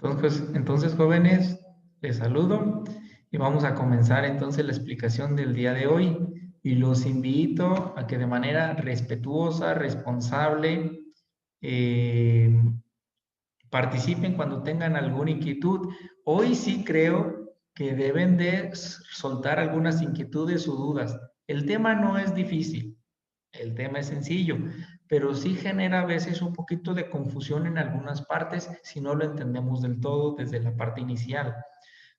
Entonces, jóvenes, les saludo y vamos a comenzar entonces la explicación del día de hoy. Y los invito a que de manera respetuosa, responsable, eh, participen cuando tengan alguna inquietud. Hoy sí creo que deben de soltar algunas inquietudes o dudas. El tema no es difícil, el tema es sencillo, pero sí genera a veces un poquito de confusión en algunas partes si no lo entendemos del todo desde la parte inicial.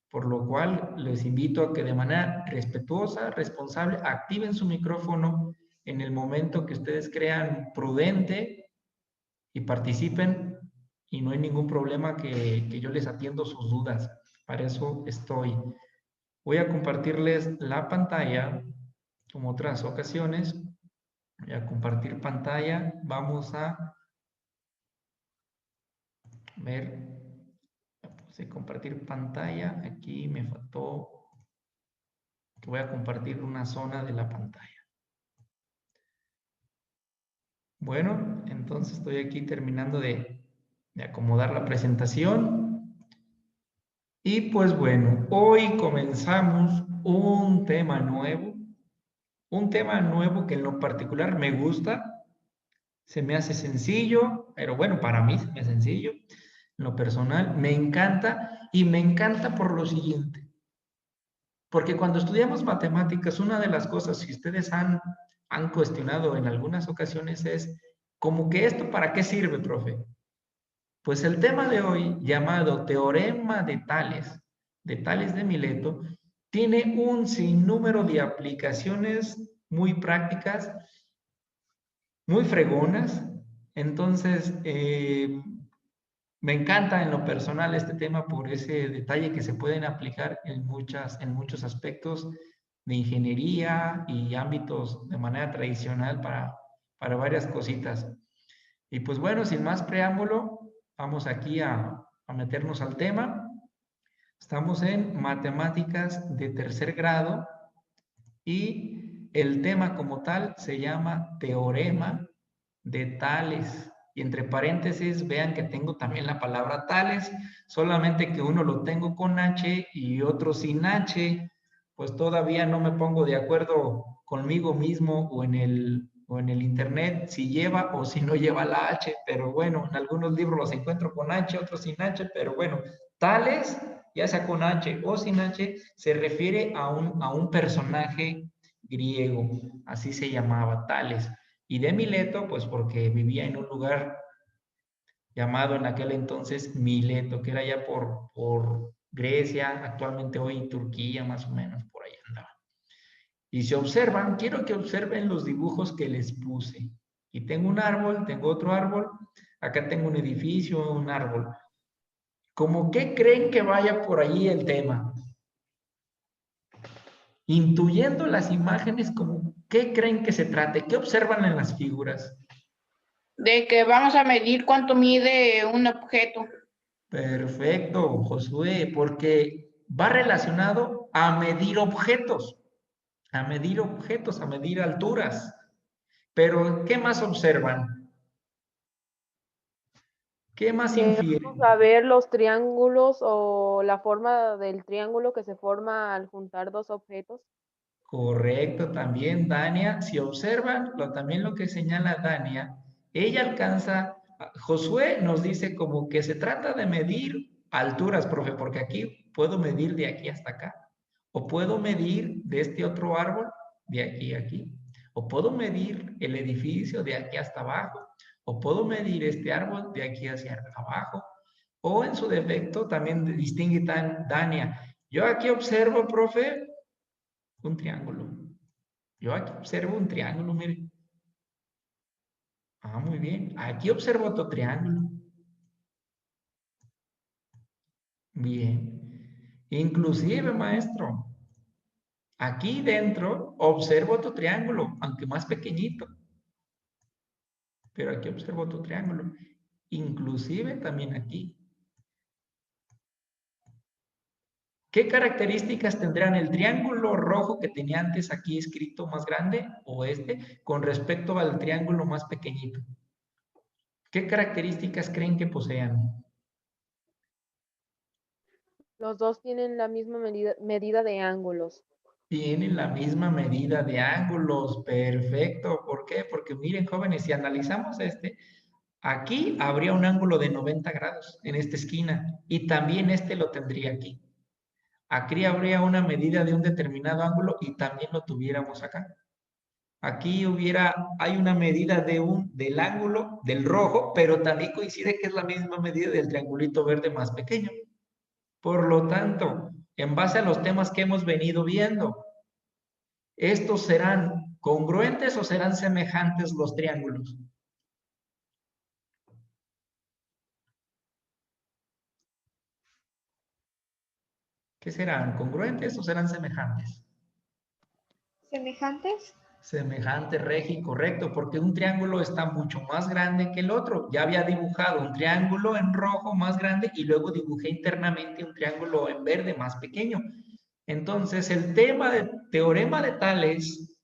Por lo cual les invito a que de manera respetuosa, responsable, activen su micrófono en el momento que ustedes crean prudente y participen, y no hay ningún problema que yo les atiendo sus dudas. Para eso estoy. Voy a compartirles la pantalla como otras ocasiones. Voy a compartir pantalla. Vamos a ver. Puse compartir pantalla. Aquí me faltó que voy a compartir una zona de la pantalla. Bueno, entonces estoy aquí terminando de acomodar la presentación. Y pues bueno, hoy comenzamos un tema nuevo que en lo particular me gusta, se me hace sencillo, pero bueno, para mí se me hace sencillo, en lo personal, me encanta y me encanta por lo siguiente, porque cuando estudiamos matemáticas, una de las cosas que ustedes han cuestionado en algunas ocasiones es, como que esto, ¿para qué sirve, profe? Pues el tema de hoy, llamado Teorema de Tales de Mileto, tiene un sinnúmero de aplicaciones muy prácticas, muy fregonas. Entonces, me encanta en lo personal este tema por ese detalle que se pueden aplicar en muchos aspectos de ingeniería y ámbitos de manera tradicional para varias cositas. Y pues bueno, sin más preámbulo, vamos aquí a meternos al tema. Estamos en matemáticas de tercer grado y el tema como tal se llama teorema de Tales. Y entre paréntesis, vean que tengo también la palabra tales, solamente que uno lo tengo con H y otro sin H, pues todavía no me pongo de acuerdo conmigo mismo o en el internet si lleva o si no lleva la H, pero bueno, en algunos libros los encuentro con H, otros sin H, pero bueno, tales, ya sea con H o sin H, se refiere a un personaje griego, así se llamaba, Tales. Y de Mileto, pues porque vivía en un lugar llamado en aquel entonces Mileto, que era ya por Grecia, actualmente hoy Turquía, más o menos, por ahí andaba. Y si observan, quiero que observen los dibujos que les puse. Y tengo un árbol, tengo otro árbol, acá tengo un edificio, un árbol. ¿Cómo qué creen que vaya por ahí el tema? Intuyendo las imágenes, como qué creen que se trate, qué observan en las figuras. De que vamos a medir cuánto mide un objeto. Perfecto, Josué, porque va relacionado a medir objetos, a medir alturas. Pero, ¿qué más observan? ¿Qué más Que vamos infieren? a ver los triángulos o la forma del triángulo que se forma al juntar dos objetos. Correcto, también Dania. Si observan también lo que señala Dania, ella alcanza, Josué nos dice como que se trata de medir alturas, profe, porque aquí puedo medir de aquí hasta acá, o puedo medir de este otro árbol de aquí a aquí, o puedo medir el edificio de aquí hasta abajo, o puedo medir este árbol de aquí hacia abajo, o en su defecto también distingue Dania. Yo aquí observo, profe, un triángulo. Yo aquí observo un triángulo, mire. Ah, muy bien. Aquí observo otro triángulo. Bien. Inclusive, maestro, aquí dentro observo otro triángulo, aunque más pequeñito. Pero aquí observo otro triángulo. Inclusive también aquí. ¿Qué características tendrán el triángulo rojo que tenía antes aquí escrito más grande o este con respecto al triángulo más pequeñito? ¿Qué características creen que posean? Los dos tienen la misma medida de ángulos. Tienen la misma medida de ángulos. Perfecto. ¿Por qué? Porque miren, jóvenes, si analizamos aquí habría un ángulo de 90 grados en esta esquina y también lo tendría aquí. Aquí habría una medida de un determinado ángulo y también lo tuviéramos acá. Aquí hay una medida del ángulo del rojo, pero también coincide que es la misma medida del triangulito verde más pequeño. Por lo tanto, en base a los temas que hemos venido viendo, ¿estos serán congruentes o serán semejantes los triángulos? ¿Qué serán? ¿Congruentes o serán semejantes? ¿Semejantes? Semejante, Regi, correcto, porque un triángulo está mucho más grande que el otro. Ya había dibujado un triángulo en rojo más grande y luego dibujé internamente un triángulo en verde más pequeño. Entonces, el tema del teorema de Tales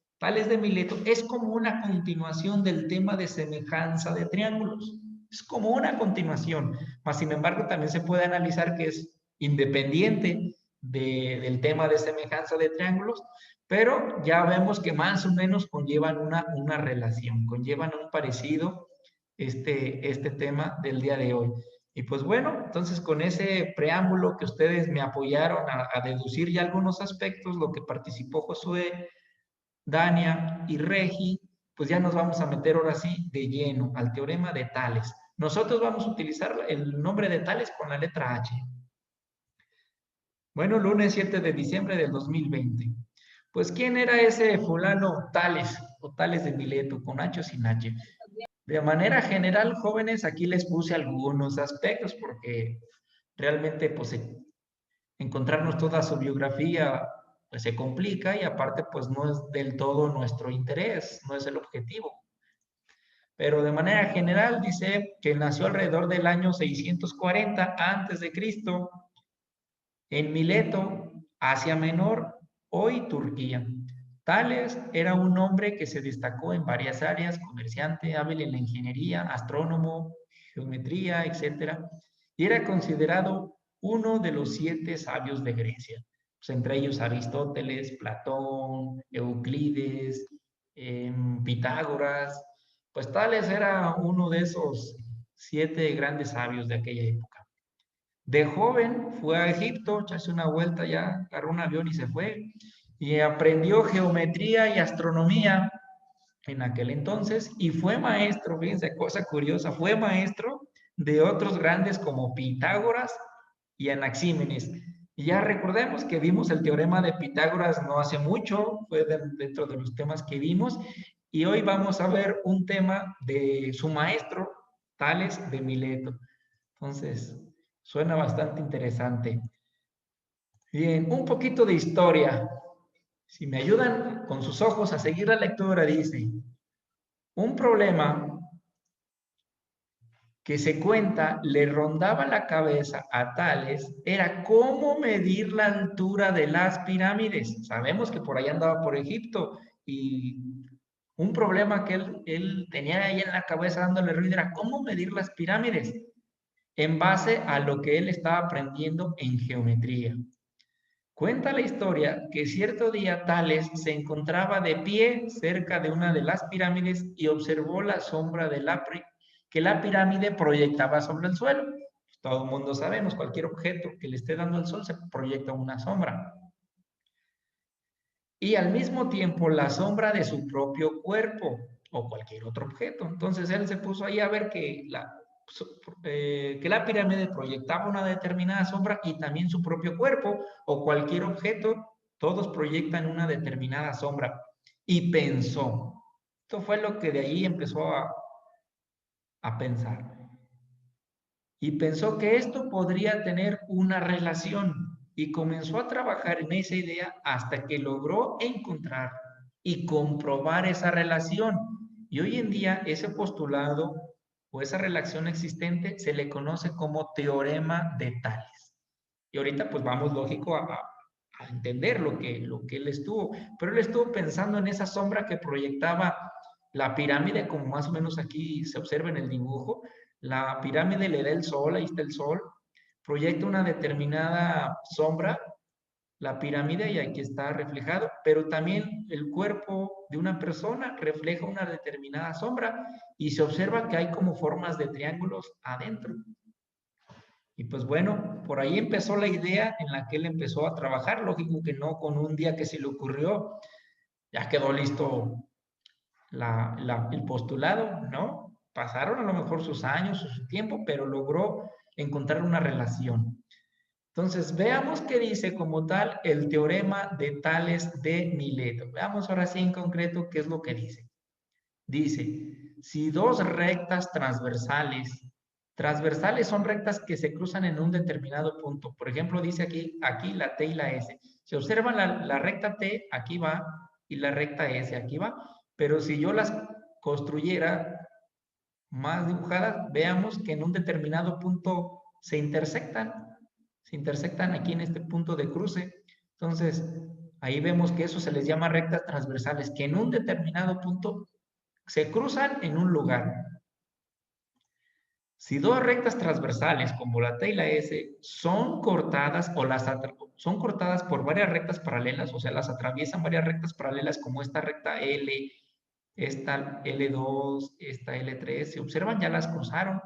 de Mileto, es como una continuación del tema de semejanza de triángulos. Es como una continuación, mas sin embargo también se puede analizar que es independiente del tema de semejanza de triángulos, pero ya vemos que más o menos conllevan una relación, conllevan un parecido este tema del día de hoy. Y pues bueno, entonces con ese preámbulo que ustedes me apoyaron a deducir ya algunos aspectos, lo que participó Josué, Dania y Regi, pues ya nos vamos a meter ahora sí de lleno al teorema de Tales. Nosotros vamos a utilizar el nombre de Tales con la letra H. Bueno, lunes 7 de diciembre del 2020. Pues, ¿quién era ese fulano Tales o Tales de Mileto, con H o sin H? De manera general, jóvenes, aquí les puse algunos aspectos porque realmente, pues, encontrarnos toda su biografía, pues, se complica y aparte, pues, no es del todo nuestro interés, no es el objetivo. Pero de manera general dice que nació alrededor del año 640 antes de Cristo en Mileto, Asia Menor, hoy Turquía. Tales era un hombre que se destacó en varias áreas, comerciante, hábil en la ingeniería, astrónomo, geometría, etc. Y era considerado uno de los 7 sabios de Grecia. Pues entre ellos Aristóteles, Platón, Euclides, Pitágoras. Pues Tales era uno de esos 7 grandes sabios de aquella época. De joven fue a Egipto, echarse una vuelta ya, agarró un avión y se fue. Y aprendió geometría y astronomía en aquel entonces y fue maestro, fíjense, cosa curiosa, fue maestro de otros grandes como Pitágoras y Anaxímenes. Y ya recordemos que vimos el teorema de Pitágoras no hace mucho, fue dentro de los temas que vimos, y hoy vamos a ver un tema de su maestro, Tales de Mileto. Entonces, suena bastante interesante. Bien, un poquito de historia. Si me ayudan con sus ojos a seguir la lectura, dice, un problema que se cuenta le rondaba la cabeza a Tales era cómo medir la altura de las pirámides. Sabemos que por ahí andaba por Egipto y un problema que él tenía ahí en la cabeza dándole ruido era cómo medir las pirámides en base a lo que él estaba aprendiendo en geometría. Cuenta la historia que cierto día Tales se encontraba de pie cerca de una de las pirámides y observó la sombra que la pirámide proyectaba sobre el suelo. Todo el mundo sabemos, cualquier objeto que le esté dando el sol se proyecta una sombra. Y al mismo tiempo la sombra de su propio cuerpo o cualquier otro objeto. Entonces él se puso ahí a ver que la pirámide proyectaba una determinada sombra y también su propio cuerpo o cualquier objeto, todos proyectan una determinada sombra. Y pensó, esto fue lo que de ahí empezó a pensar. Y pensó que esto podría tener una relación y comenzó a trabajar en esa idea hasta que logró encontrar y comprobar esa relación. Y hoy en día ese postulado o esa relación existente se le conoce como teorema de Tales. Y ahorita pues vamos lógico a entender lo que él estuvo. Pero él estuvo pensando en esa sombra que proyectaba la pirámide, como más o menos aquí se observa en el dibujo. La pirámide le da el sol, ahí está el sol, proyecta una determinada sombra, la pirámide, y aquí está reflejado, pero también el cuerpo de una persona refleja una determinada sombra y se observa que hay como formas de triángulos adentro. Y pues bueno, por ahí empezó la idea en la que él empezó a trabajar. Lógico que no con un día que se le ocurrió, ya quedó listo el postulado, ¿no? Pasaron a lo mejor sus años, su tiempo, pero logró encontrar una relación. Entonces, veamos qué dice como tal el teorema de Tales de Mileto. Veamos ahora sí en concreto qué es lo que dice. Dice, si dos rectas transversales son rectas que se cruzan en un determinado punto. Por ejemplo, dice aquí la T y la S. Se observa la recta T, aquí va, y la recta S, aquí va. Pero si yo las construyera más dibujadas, veamos que en un determinado punto se intersectan aquí en este punto de cruce. Entonces, ahí vemos que eso se les llama rectas transversales, que en un determinado punto se cruzan en un lugar. Si dos rectas transversales, como la T y la S, son cortadas son cortadas por varias rectas paralelas, o sea, las atraviesan varias rectas paralelas, como esta recta L, esta L2, esta L3, ¿se observan? Ya las cruzaron.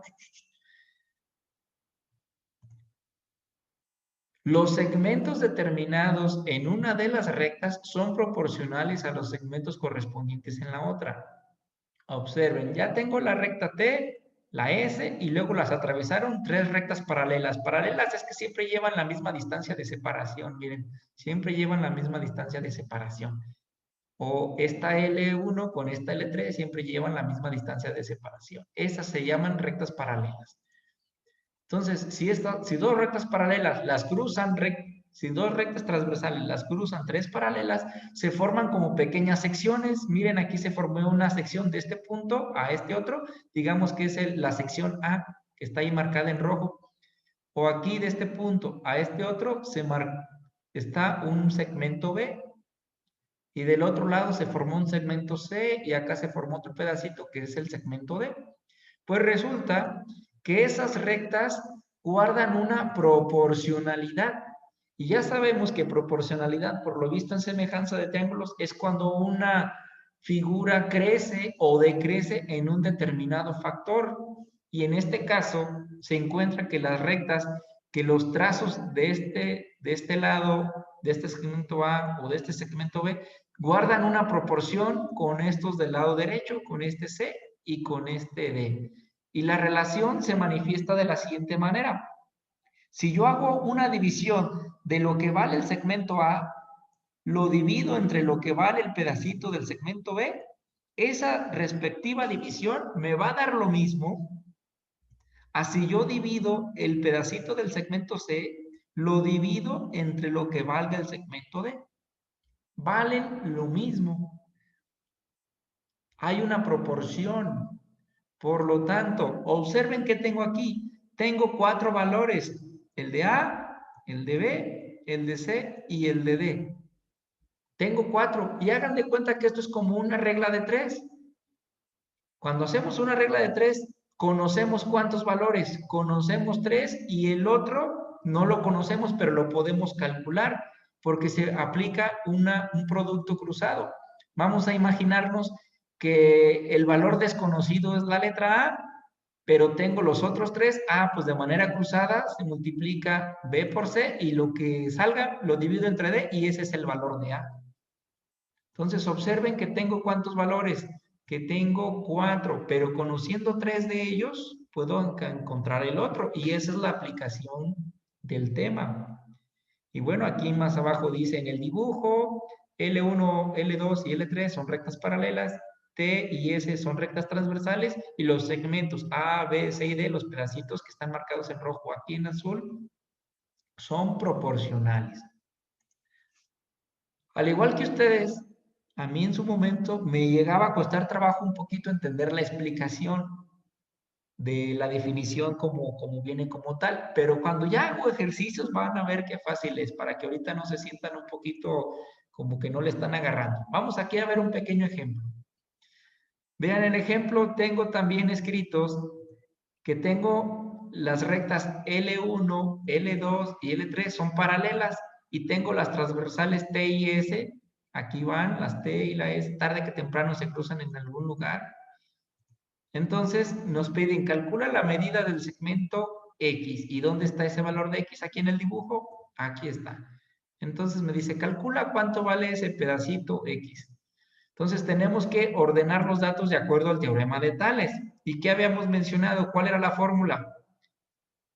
Los segmentos determinados en una de las rectas son proporcionales a los segmentos correspondientes en la otra. Observen, ya tengo la recta T, la S, y luego las atravesaron tres rectas paralelas. Paralelas es que siempre llevan la misma distancia de separación, miren, siempre llevan la misma distancia de separación. O esta L1 con esta L3 siempre llevan la misma distancia de separación. Esas se llaman rectas paralelas. Entonces, si dos rectas paralelas las cruzan, si dos rectas transversales las cruzan tres paralelas, se forman como pequeñas secciones. Miren, aquí se formó una sección de este punto a este otro. Digamos que es la sección A, que está ahí marcada en rojo. O aquí de este punto a este otro está un segmento B. Y del otro lado se formó un segmento C y acá se formó otro pedacito que es el segmento D. Pues resulta que esas rectas guardan una proporcionalidad. Y ya sabemos que proporcionalidad, por lo visto en semejanza de triángulos, es cuando una figura crece o decrece en un determinado factor. Y en este caso se encuentra que las rectas, que los trazos de este lado, de este segmento A o de este segmento B, guardan una proporción con estos del lado derecho, con este C y con este D. Y la relación se manifiesta de la siguiente manera. Si yo hago una división de lo que vale el segmento A, lo divido entre lo que vale el pedacito del segmento B, esa respectiva división me va a dar lo mismo. Así yo divido el pedacito del segmento C, lo divido entre lo que valga el segmento D. Valen lo mismo. Hay una proporción. Por lo tanto, observen que tengo aquí. Tengo 4 valores. El de A, el de B, el de C y el de D. Tengo 4. Y hagan de cuenta que esto es como una regla de 3. Cuando hacemos una regla de 3, conocemos cuántos valores. Conocemos 3 y el otro no lo conocemos, pero lo podemos calcular porque se aplica un producto cruzado. Vamos a imaginarnos que el valor desconocido es la letra A, pero tengo los otros 3, A, pues de manera cruzada se multiplica B por C y lo que salga lo divido entre D y ese es el valor de A. Entonces observen que tengo ¿cuántos valores? Que tengo 4, pero conociendo 3 de ellos puedo encontrar el otro y esa es la aplicación del tema. Y bueno, aquí más abajo dice en el dibujo, L1, L2 y L3 son rectas paralelas, T y S son rectas transversales y los segmentos A, B, C y D, los pedacitos que están marcados en rojo aquí en azul, son proporcionales. Al igual que ustedes, a mí en su momento me llegaba a costar trabajo un poquito entender la explicación de la definición como viene como tal, pero cuando ya hago ejercicios van a ver qué fácil es, para que ahorita no se sientan un poquito como que no le están agarrando. Vamos aquí a ver un pequeño ejemplo. Vean el ejemplo, tengo también escritos que tengo las rectas L1, L2 y L3 son paralelas y tengo las transversales T y S. Aquí van las T y la S, tarde que temprano se cruzan en algún lugar. Entonces nos piden, calcula la medida del segmento X. ¿Y dónde está ese valor de X? Aquí en el dibujo. Aquí está. Entonces me dice, calcula cuánto vale ese pedacito X. Entonces tenemos que ordenar los datos de acuerdo al teorema de Tales. ¿Y qué habíamos mencionado? ¿Cuál era la fórmula?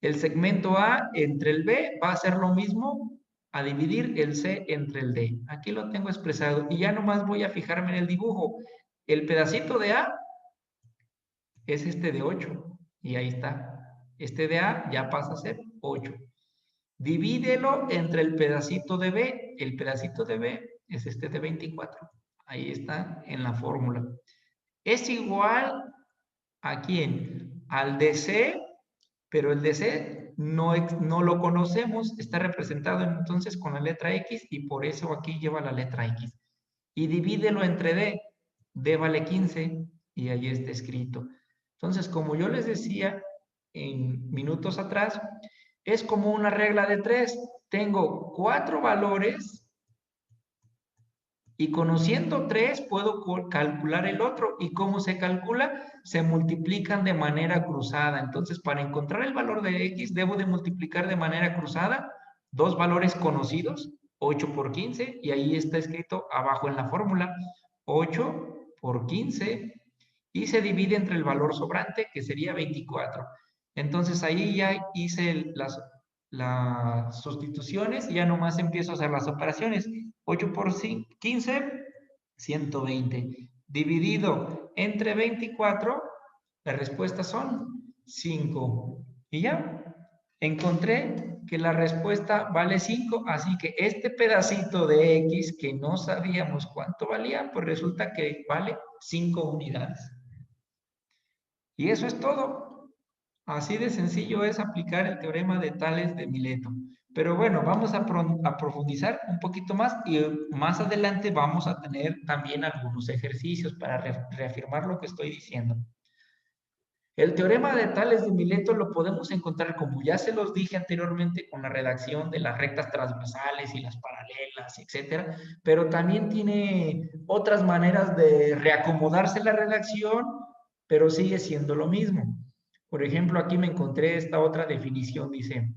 El segmento A entre el B va a ser lo mismo a dividir el C entre el D. Aquí lo tengo expresado y ya nomás voy a fijarme en el dibujo. El pedacito de A es este de 8 y ahí está. Este de A ya pasa a ser 8. Divídelo entre el pedacito de B. El pedacito de B es este de 24. Ahí está en la fórmula. Es igual a quién? Al de C, pero el de C no lo conocemos. Está representado entonces con la letra X y por eso aquí lleva la letra X. Y divídelo entre D. D vale 15 y ahí está escrito. Entonces, como yo les decía en minutos atrás, es como una regla de 3. Tengo 4 valores y conociendo 3 puedo calcular el otro. ¿Y cómo se calcula? Se multiplican de manera cruzada. Entonces, para encontrar el valor de X, debo de multiplicar de manera cruzada 2 valores conocidos, 8 por 15, y ahí está escrito abajo en la fórmula, 8 por 15, y se divide entre el valor sobrante, que sería 24. Entonces, ahí ya hice las sustituciones y ya nomás empiezo a hacer las operaciones. 8 por 15, 120. Dividido entre 24, las respuestas son 5. Y ya, encontré que la respuesta vale 5, así que este pedacito de X que no sabíamos cuánto valía, pues resulta que vale 5 unidades. Y eso es todo. Así de sencillo es aplicar el teorema de Tales de Mileto. Pero bueno, vamos a profundizar un poquito más y más adelante vamos a tener también algunos ejercicios para reafirmar lo que estoy diciendo. El teorema de Tales de Mileto lo podemos encontrar, como ya se los dije anteriormente, con la redacción de las rectas transversales y las paralelas, etcétera, pero también tiene otras maneras de reacomodarse la redacción, pero sigue siendo lo mismo. Por ejemplo, aquí me encontré esta otra definición, dice,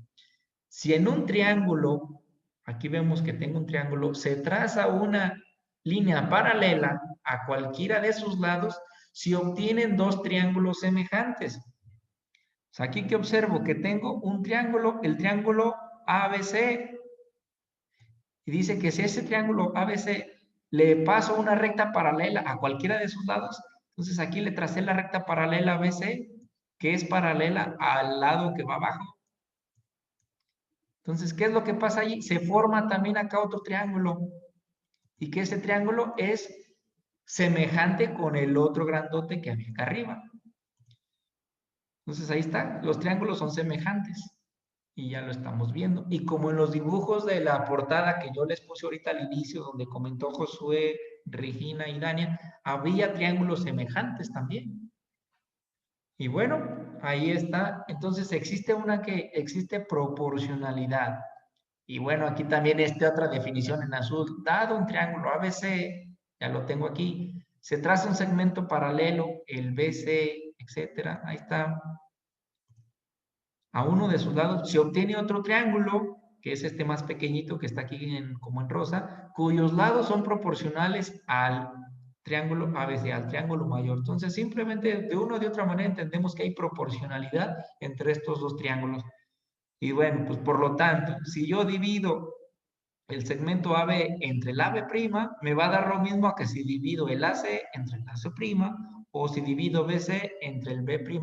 si en un triángulo, aquí vemos que tengo un triángulo, se traza una línea paralela a cualquiera de sus lados, si obtienen dos triángulos semejantes. O sea, aquí que observo que tengo un triángulo, el triángulo ABC, y dice que si ese triángulo ABC le paso una recta paralela a cualquiera de sus lados, entonces aquí le tracé la recta paralela ABC, que es paralela al lado que va abajo. Entonces, ¿qué es lo que pasa allí? Se forma también acá otro triángulo, y que ese triángulo es semejante con el otro grandote que había acá arriba. Entonces ahí está, los triángulos son semejantes y ya lo estamos viendo. Y como en los dibujos de la portada que yo les puse ahorita al inicio, donde comentó Josué, Regina y Dania, había triángulos semejantes también. Y bueno, ahí está. Entonces existe proporcionalidad. Y bueno, aquí también esta otra definición en azul. Dado un triángulo ABC, ya lo tengo aquí, se traza un segmento paralelo, el BC, etcétera. Ahí está. A uno de sus lados se obtiene otro triángulo, que es este más pequeñito que está aquí como en rosa, cuyos lados son proporcionales al triángulo ABC, al triángulo mayor. Entonces, simplemente de una o de otra manera entendemos que hay proporcionalidad entre estos dos triángulos. Y bueno, pues por lo tanto, si yo divido el segmento AB entre el AB', me va a dar lo mismo a que si divido el AC entre el AC', o si divido BC entre el B'AC',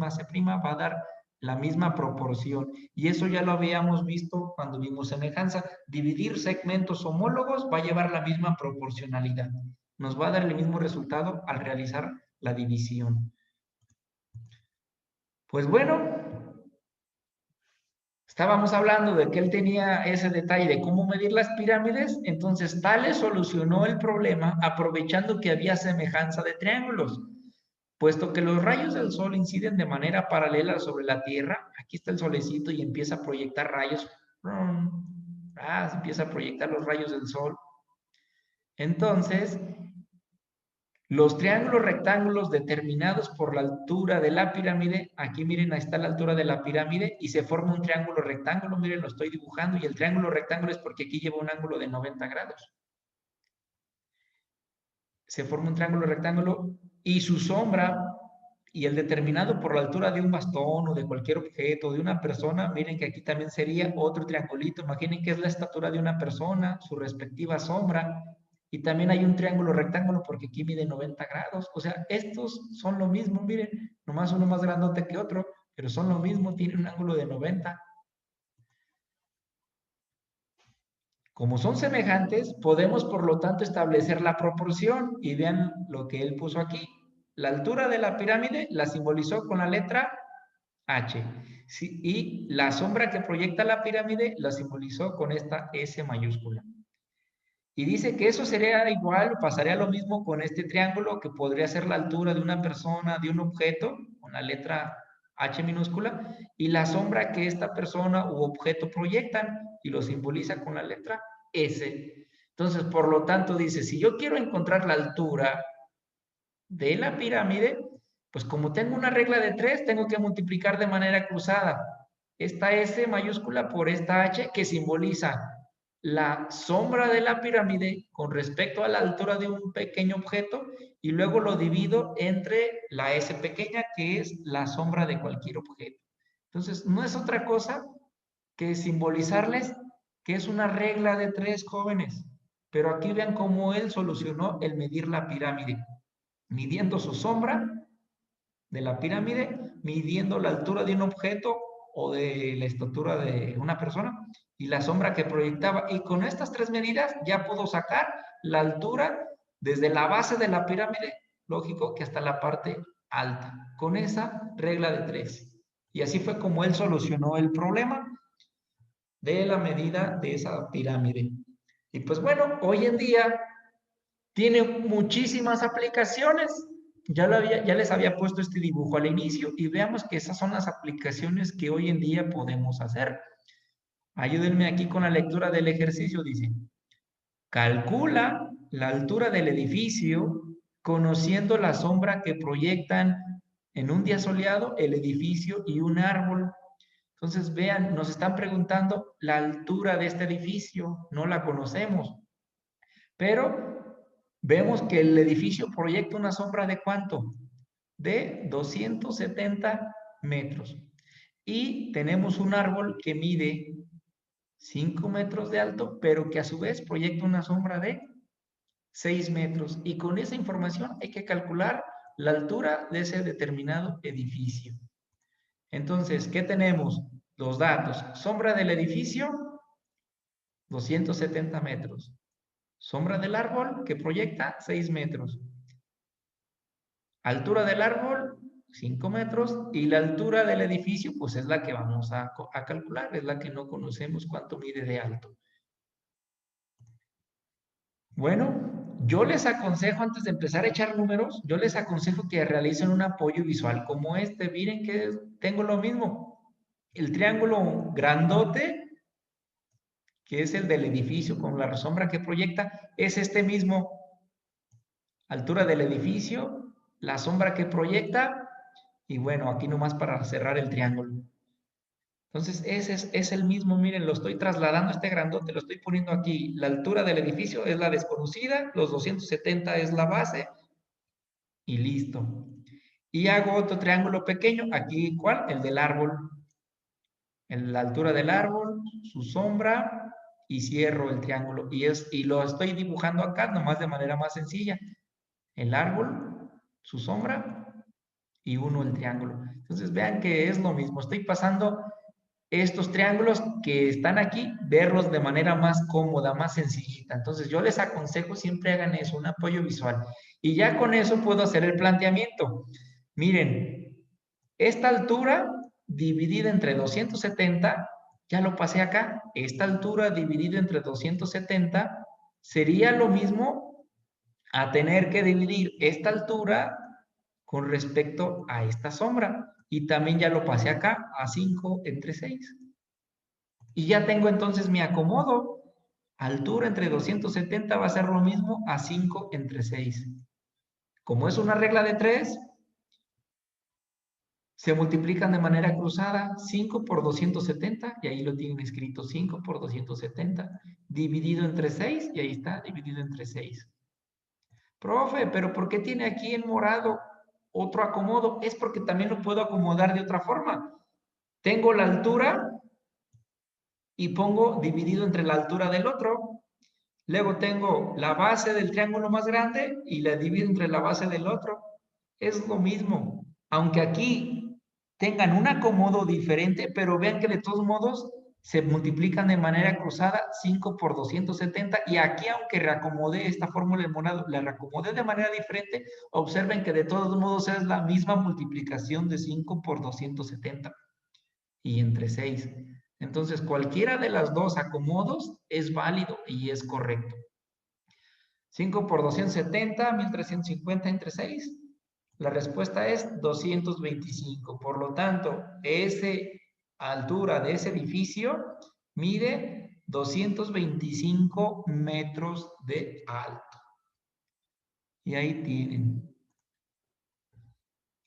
va a dar la misma proporción. Y eso ya lo habíamos visto cuando vimos semejanza. Dividir segmentos homólogos va a llevar la misma proporcionalidad. Nos va a dar el mismo resultado al realizar la división. Pues bueno, estábamos hablando de que él tenía ese detalle de cómo medir las pirámides, entonces Tales solucionó el problema aprovechando que había semejanza de triángulos. Puesto que los rayos del sol inciden de manera paralela sobre la Tierra, aquí está el solecito y empieza a proyectar rayos. Se empieza a proyectar los rayos del sol. Entonces, los triángulos rectángulos determinados por la altura de la pirámide, aquí miren, ahí está la altura de la pirámide y se forma un triángulo rectángulo, miren, lo estoy dibujando y el triángulo rectángulo es porque aquí lleva un ángulo de 90 grados. Se forma un triángulo rectángulo y su sombra y el determinado por la altura de un bastón o de cualquier objeto, de una persona, miren que aquí también sería otro triangulito. Imaginen que es la estatura de una persona, su respectiva sombra, y también hay un triángulo rectángulo porque aquí mide 90 grados. O sea, estos son lo mismo, miren, nomás uno más grandote que otro, pero son lo mismo, tienen un ángulo de 90. Como son semejantes, podemos por lo tanto establecer la proporción y vean lo que él puso aquí. La altura de la pirámide la simbolizó con la letra H. Sí, y la sombra que proyecta la pirámide la simbolizó con esta S mayúscula. Y dice que eso sería igual, pasaría lo mismo con este triángulo, que podría ser la altura de una persona, de un objeto, con la letra H minúscula, y la sombra que esta persona u objeto proyectan, y lo simboliza con la letra S. Entonces, por lo tanto, dice, si yo quiero encontrar la altura de la pirámide, pues como tengo una regla de 3, tengo que multiplicar de manera cruzada esta S mayúscula por esta H que simboliza la sombra de la pirámide con respecto a la altura de un pequeño objeto y luego lo divido entre la S pequeña que es la sombra de cualquier objeto. Entonces, no es otra cosa que simbolizarles que es una regla de 3, jóvenes. Pero aquí vean cómo él solucionó el medir la pirámide, midiendo su sombra de la pirámide, midiendo la altura de un objeto o de la estatura de una persona y la sombra que proyectaba. Y con estas 3 medidas ya puedo sacar la altura desde la base de la pirámide, lógico, que hasta la parte alta, con esa regla de 3. Y así fue como él solucionó el problema de la medida de esa pirámide. Y pues bueno, hoy en día tiene muchísimas aplicaciones. Ya les había puesto este dibujo al inicio y veamos que esas son las aplicaciones que hoy en día podemos hacer. Ayúdenme aquí con la lectura del ejercicio. Dice, calcula la altura del edificio conociendo la sombra que proyectan en un día soleado el edificio y un árbol. Entonces, vean, nos están preguntando la altura de este edificio, no la conocemos, pero vemos que el edificio proyecta una sombra ¿de cuánto? De 270 metros. Y tenemos un árbol que mide 5 metros de alto, pero que a su vez proyecta una sombra de 6 metros. Y con esa información hay que calcular la altura de ese determinado edificio. Entonces, ¿qué tenemos? Los datos. Sombra del edificio, 270 metros. Sombra del árbol que proyecta 6 metros. Altura del árbol, 5 metros. Y la altura del edificio, pues es la que vamos a calcular. Es la que no conocemos cuánto mide de alto. Bueno, yo les aconsejo, antes de empezar a echar números, yo les aconsejo que realicen un apoyo visual como este. Miren que tengo lo mismo. El triángulo grandote, que es el del edificio con la sombra que proyecta, es este mismo. Altura del edificio, la sombra que proyecta, y bueno, aquí nomás para cerrar el triángulo. Entonces, ese es el mismo, miren, lo estoy trasladando, este grandote, lo estoy poniendo aquí. La altura del edificio es la desconocida, los 270 es la base, y listo. Y hago otro triángulo pequeño, aquí, ¿cuál? El del árbol. En la altura del árbol, su sombra, y cierro el triángulo. Y lo estoy dibujando acá, nomás de manera más sencilla. El árbol, su sombra, y uno el triángulo. Entonces, vean que es lo mismo. Estoy pasando estos triángulos que están aquí, verlos de manera más cómoda, más sencillita. Entonces, yo les aconsejo siempre hagan eso, un apoyo visual. Y ya con eso puedo hacer el planteamiento. Miren, esta altura dividida entre 270, ya lo pasé acá. Esta altura dividida entre 270 sería lo mismo a tener que dividir esta altura con respecto a esta sombra. Y también ya lo pasé acá a 5 entre 6. Y ya tengo entonces mi acomodo. Altura entre 270 va a ser lo mismo a 5 entre 6. Como es una regla de 3, se multiplican de manera cruzada 5 por 270, y ahí lo tienen escrito 5 por 270, dividido entre 6, y ahí está, dividido entre 6. Profe, pero ¿por qué tiene aquí en morado otro acomodo? Es porque también lo puedo acomodar de otra forma. Tengo la altura y pongo dividido entre la altura del otro. Luego tengo la base del triángulo más grande y la divido entre la base del otro. Es lo mismo. Aunque aquí tengan un acomodo diferente, pero vean que de todos modos se multiplican de manera cruzada 5 por 270. Y aquí, aunque reacomodé esta fórmula en morado, la reacomodé de manera diferente, observen que de todos modos es la misma multiplicación de 5 por 270 y entre 6. Entonces, cualquiera de las dos acomodos es válido y es correcto. 5 por 270, 1350 entre 6. La respuesta es 225. Por lo tanto, esa altura de ese edificio mide 225 metros de alto. Y ahí tienen.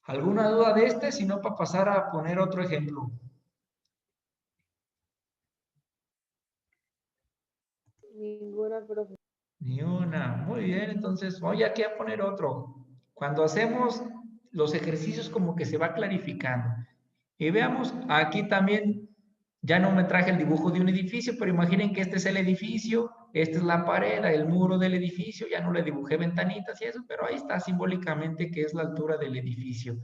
¿Alguna duda de este? Si no, para pasar a poner otro ejemplo. Ninguna, profe. Ni una. Muy bien, entonces voy aquí a poner otro. Cuando hacemos los ejercicios como que se va clarificando. Y veamos, aquí también ya no me traje el dibujo de un edificio, pero imaginen que este es el edificio, esta es la pared, el muro del edificio, ya no le dibujé ventanitas y eso, pero ahí está simbólicamente que es la altura del edificio.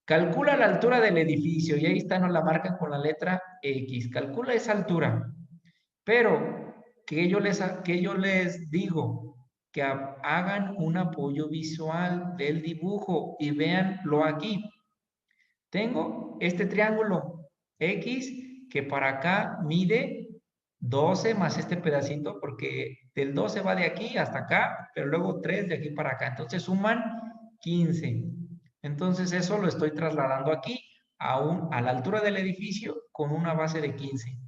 Calcula la altura del edificio y ahí está, nos la marcan con la letra X. Calcula esa altura. Pero que yo les digo que hagan un apoyo visual del dibujo y véanlo aquí. Tengo este triángulo X que para acá mide 12 más este pedacito, porque del 12 va de aquí hasta acá, pero luego 3 de aquí para acá. Entonces suman 15. Entonces eso lo estoy trasladando aquí a la altura del edificio con una base de 15.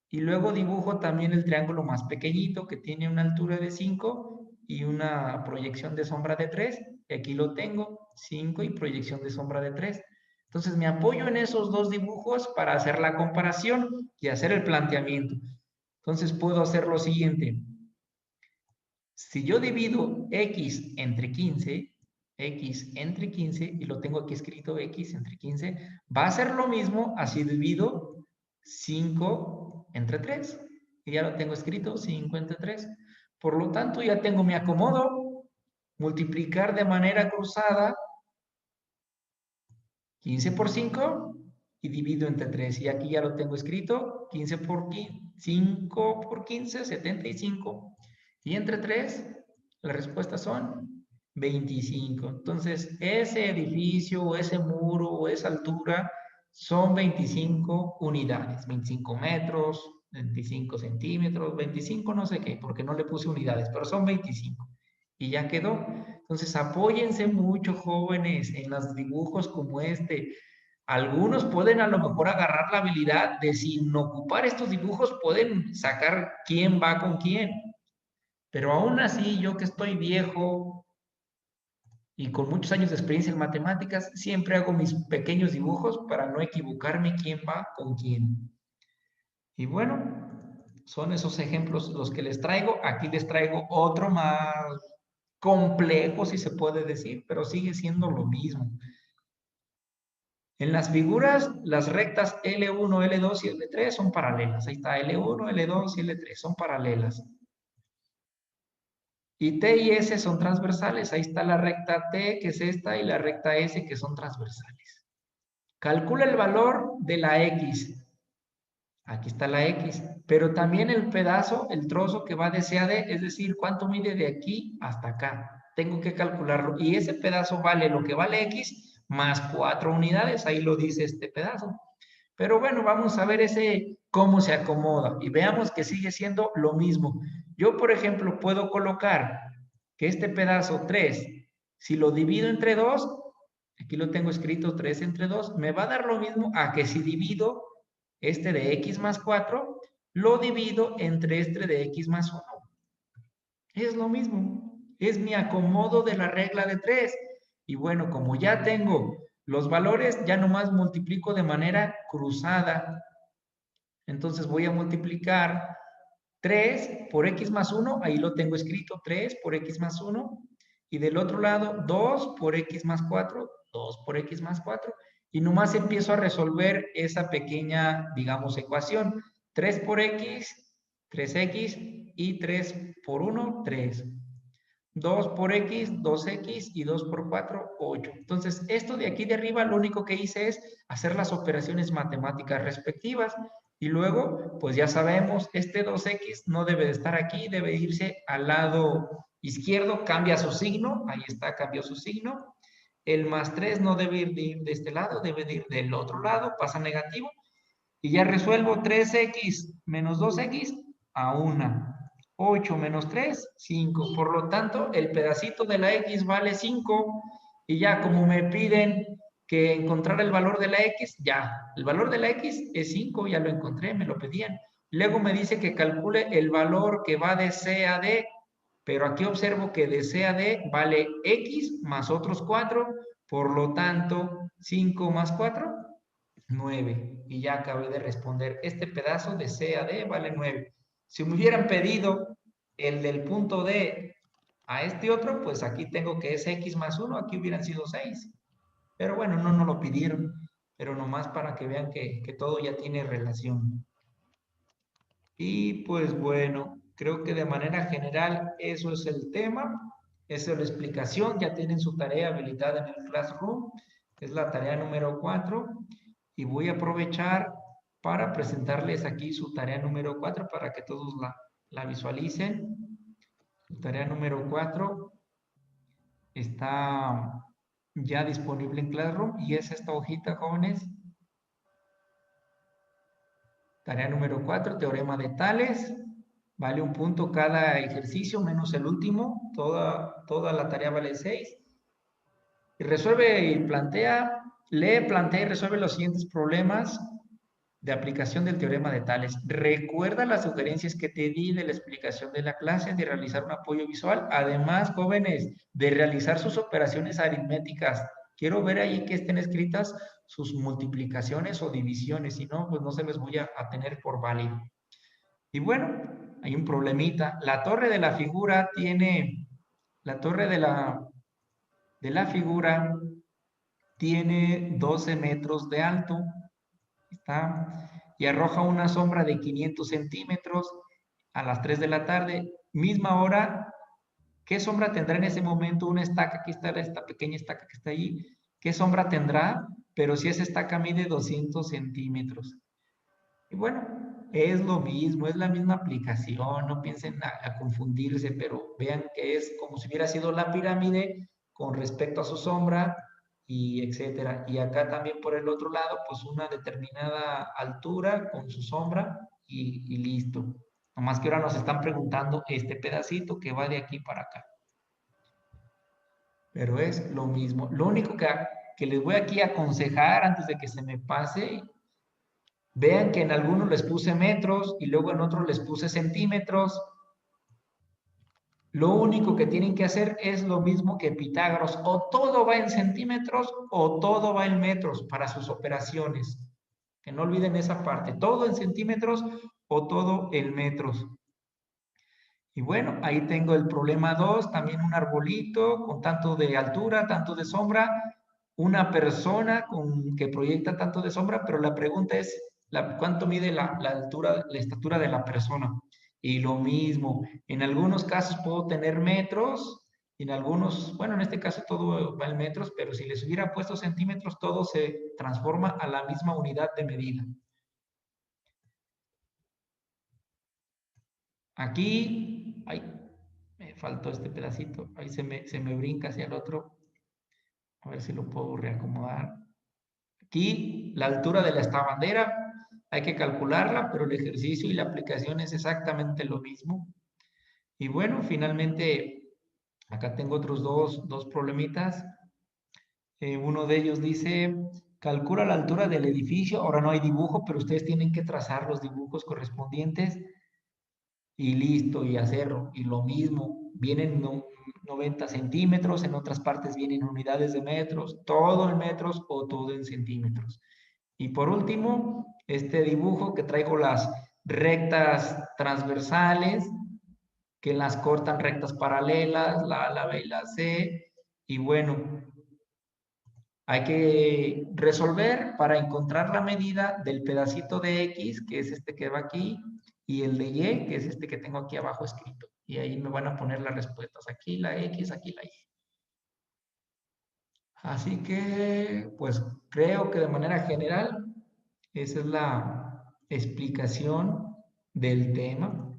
Y luego dibujo también el triángulo más pequeñito que tiene una altura de 5 y una proyección de sombra de 3. Y aquí lo tengo, 5 y proyección de sombra de 3. Entonces me apoyo en esos dos dibujos para hacer la comparación y hacer el planteamiento. Entonces puedo hacer lo siguiente. Si yo divido x entre 15, y lo tengo aquí escrito x entre 15, va a ser lo mismo así divido 5 entre 3. Y ya lo tengo escrito, 5 entre 3. Por lo tanto, ya tengo mi acomodo. Multiplicar de manera cruzada 15 por 5 y divido entre 3. Y aquí ya lo tengo escrito, 15 por 5 por 15, 75. Y entre 3, las respuestas son 25. Entonces, ese edificio o ese muro o esa altura son 25 unidades, 25 metros, 25 centímetros, 25 no sé qué, porque no le puse unidades, pero son 25. Y ya quedó. Entonces, apóyense mucho, jóvenes, en los dibujos como este. Algunos pueden a lo mejor agarrar la habilidad de sin ocupar estos dibujos, pueden sacar quién va con quién. Pero aún así, yo que estoy viejo y con muchos años de experiencia en matemáticas, siempre hago mis pequeños dibujos para no equivocarme quién va con quién. Y bueno, son esos ejemplos los que les traigo. Aquí les traigo otro más complejo, si se puede decir, pero sigue siendo lo mismo. En las figuras, las rectas L1, L2 y L3 son paralelas. Ahí está, L1, L2 y L3 son paralelas. Y T y S son transversales. Ahí está la recta T, que es esta, y la recta S, que son transversales. Calcula el valor de la X. Aquí está la X. Pero también el pedazo, el trozo que va de C a D, es decir, cuánto mide de aquí hasta acá. Tengo que calcularlo. Y ese pedazo vale lo que vale X más 4 unidades. Ahí lo dice este pedazo. Pero bueno, vamos a ver ese cómo se acomoda. Y veamos que sigue siendo lo mismo. Yo, por ejemplo, puedo colocar que este pedazo 3, si lo divido entre 2, Aquí lo tengo escrito 3 entre 2. Me va a dar lo mismo a que si divido este de x más 4, lo divido entre este de x más 1. Es lo mismo. Es mi acomodo de la regla de 3. Y bueno, como ya tengo los valores, ya nomás multiplico de manera cruzada. Entonces voy a multiplicar 3 por x más 1, ahí lo tengo escrito, 3 por x más 1, y del otro lado 2 por x más 4, 2 por x más 4, y nomás empiezo a resolver esa pequeña, digamos, ecuación. 3 por x, 3x, y 3 por 1, 3. 2 por x, 2x, y 2 por 4, 8. Entonces, esto de aquí de arriba, lo único que hice es hacer las operaciones matemáticas respectivas. Y luego, pues ya sabemos, este 2x no debe de estar aquí, debe irse al lado izquierdo, cambia su signo, ahí está, cambió su signo. El más 3 no debe ir de este lado, debe de ir del otro lado, pasa negativo. Y ya resuelvo 3x menos 2x a 1. 8 menos 3, 5. Por lo tanto, el pedacito de la x vale 5. Y ya como me piden que encontrar el valor de la x, ya. El valor de la x es 5, ya lo encontré, me lo pedían. Luego me dice que calcule el valor que va de C a D. Pero aquí observo que de C a D vale x más otros 4. Por lo tanto, 5 más 4, 9. Y ya acabé de responder. Este pedazo de C a D vale 9. Si me hubieran pedido el del punto D a este otro, pues aquí tengo que es X más 1, aquí hubieran sido 6. Pero bueno, no lo pidieron. Pero nomás para que vean que todo ya tiene relación. Y pues bueno, creo que de manera general eso es el tema. Esa es la explicación. Ya tienen su tarea habilitada en el Classroom. Es la tarea número 4. Y voy a aprovechar para presentarles aquí su tarea número 4 para que todos la visualicen. Su tarea número 4 está ya disponible en Classroom y es esta hojita, jóvenes. Tarea número 4, teorema de Tales. Vale 1 punto cada ejercicio menos el último. Toda la tarea vale 6. Y resuelve y plantea, lee, plantea y resuelve los siguientes problemas de aplicación del teorema de Tales. Recuerda las sugerencias que te di de la explicación de la clase, de realizar un apoyo visual. Además, jóvenes, de realizar sus operaciones aritméticas. Quiero ver ahí que estén escritas sus multiplicaciones o divisiones. Si no, pues no se les voy a tener por válido. Y bueno, hay un problemita. La torre de la figura tiene, la torre de la figura tiene 12 metros de alto. Está, y arroja una sombra de 500 centímetros a las 3 de la tarde. Misma hora, ¿qué sombra tendrá en ese momento una estaca? Aquí está esta pequeña estaca que está ahí. ¿Qué sombra tendrá? Pero si esa estaca mide 200 centímetros. Y bueno, es lo mismo, es la misma aplicación, no piensen a confundirse, pero vean que es como si hubiera sido la pirámide con respecto a su sombra y etcétera. Y acá también por el otro lado, pues una determinada altura con su sombra y listo. Nomás que ahora nos están preguntando este pedacito que va de aquí para acá. Pero es lo mismo. Lo único que les voy aquí a aconsejar antes de que se me pase. Vean que en algunos les puse metros y luego en otros les puse centímetros. Lo único que tienen que hacer es lo mismo que Pitágoras. O todo va en centímetros o todo va en metros para sus operaciones. Que no olviden esa parte. Todo en centímetros o todo en metros. Y bueno, ahí tengo el problema 2. También un arbolito con tanto de altura, tanto de sombra. Una persona que proyecta tanto de sombra, pero la pregunta es cuánto mide la altura, la estatura de la persona. Y lo mismo, en algunos casos puedo tener metros, y en algunos, bueno, en este caso todo va en metros, pero si les hubiera puesto centímetros, todo se transforma a la misma unidad de medida. Aquí, ay, me faltó este pedacito, ahí se me brinca hacia el otro. A ver si lo puedo reacomodar. Aquí, la altura de esta bandera, hay que calcularla, pero el ejercicio y la aplicación es exactamente lo mismo. Y bueno, finalmente, acá tengo otros dos problemitas. Uno de ellos dice, calcula la altura del edificio. Ahora no hay dibujo, pero ustedes tienen que trazar los dibujos correspondientes y listo, y hacerlo. Y lo mismo, vienen 90 centímetros, en otras partes vienen unidades de metros, todo en metros o todo en centímetros. Y por último, este dibujo que traigo las rectas transversales, que las cortan rectas paralelas, la A, la B y la C. Y bueno, hay que resolver para encontrar la medida del pedacito de X, que es este que va aquí, y el de Y, que es este que tengo aquí abajo escrito. Y ahí me van a poner las respuestas. Aquí la X, aquí la Y. Así que, pues creo que de manera general, esa es la explicación del tema.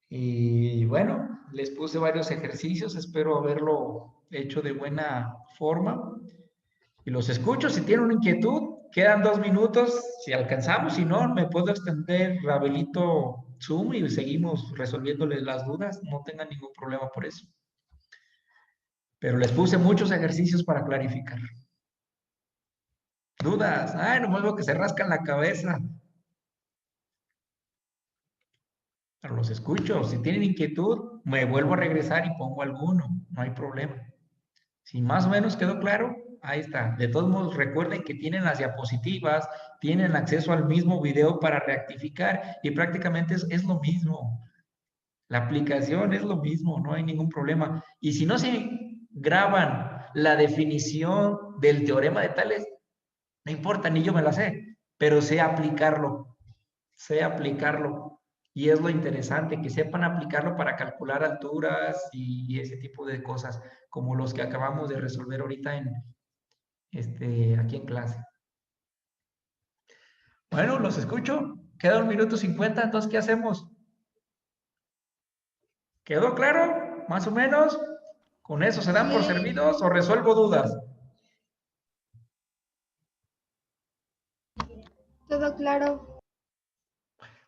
Y bueno, les puse varios ejercicios, espero haberlo hecho de buena forma. Y los escucho, si tienen una inquietud, quedan 2 minutos, si alcanzamos, si no, me puedo extender, Rabelito, Zoom y seguimos resolviéndoles las dudas, no tengan ningún problema por eso. Pero les puse muchos ejercicios para clarificar. ¿Dudas? Ay, nomás veo que se rascan la cabeza. Pero los escucho. Si tienen inquietud, me vuelvo a regresar y pongo alguno. No hay problema. Si más o menos quedó claro, ahí está. De todos modos, recuerden que tienen las diapositivas, tienen acceso al mismo video para rectificar y prácticamente es lo mismo. La aplicación es lo mismo, no hay ningún problema. Y si no se graban la definición del teorema de Tales, no importa, ni yo me la sé, pero sé aplicarlo. Sé aplicarlo. Y es lo interesante, que sepan aplicarlo para calcular alturas y ese tipo de cosas, como los que acabamos de resolver ahorita aquí en clase. Bueno, los escucho. Queda 1:50, entonces, ¿qué hacemos? ¿Quedó claro? ¿Más o menos? ¿Con eso se dan por servidos o resuelvo dudas? Todo claro.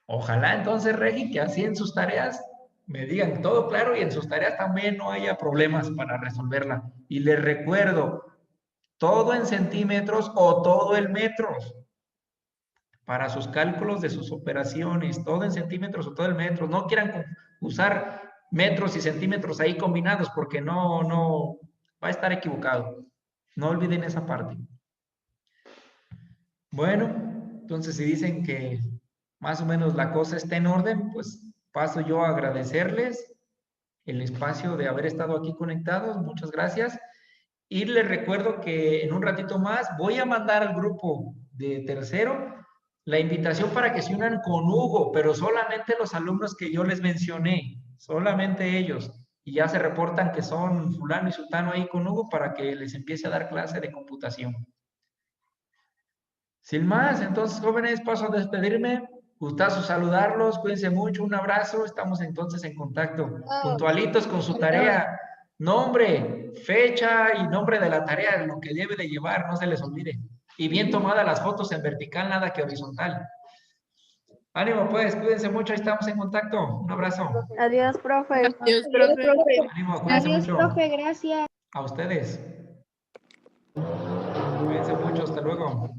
Ojalá entonces, Regi, que así en sus tareas me digan todo claro y en sus tareas también no haya problemas para resolverla. Y les recuerdo, todo en centímetros o todo en metros. Para sus cálculos de sus operaciones, todo en centímetros o todo en metros. No quieran usar metros y centímetros ahí combinados porque no va a estar equivocado. No olviden esa parte. Bueno, entonces si dicen que más o menos la cosa está en orden, pues paso yo a agradecerles el espacio de haber estado aquí conectados. Muchas gracias. Y les recuerdo que en un ratito más voy a mandar al grupo de tercero la invitación para que se unan con Hugo, pero solamente los alumnos que yo les mencioné, solamente ellos. Y ya se reportan que son fulano y sultano ahí con Hugo para que les empiece a dar clase de computación. Sin más, entonces, jóvenes, paso a despedirme. Gustazo saludarlos, cuídense mucho, un abrazo, estamos entonces en contacto. Puntualitos con su tarea, nombre, fecha y nombre de la tarea, lo que debe de llevar, no se les olvide. Y bien tomadas las fotos en vertical, nada que horizontal. Ánimo pues, cuídense mucho, ahí estamos en contacto. Un abrazo. Adiós, profe. Adiós, profe. Ánimo, cuídense Adiós, mucho. profe, gracias. A ustedes. Cuídense mucho, hasta luego.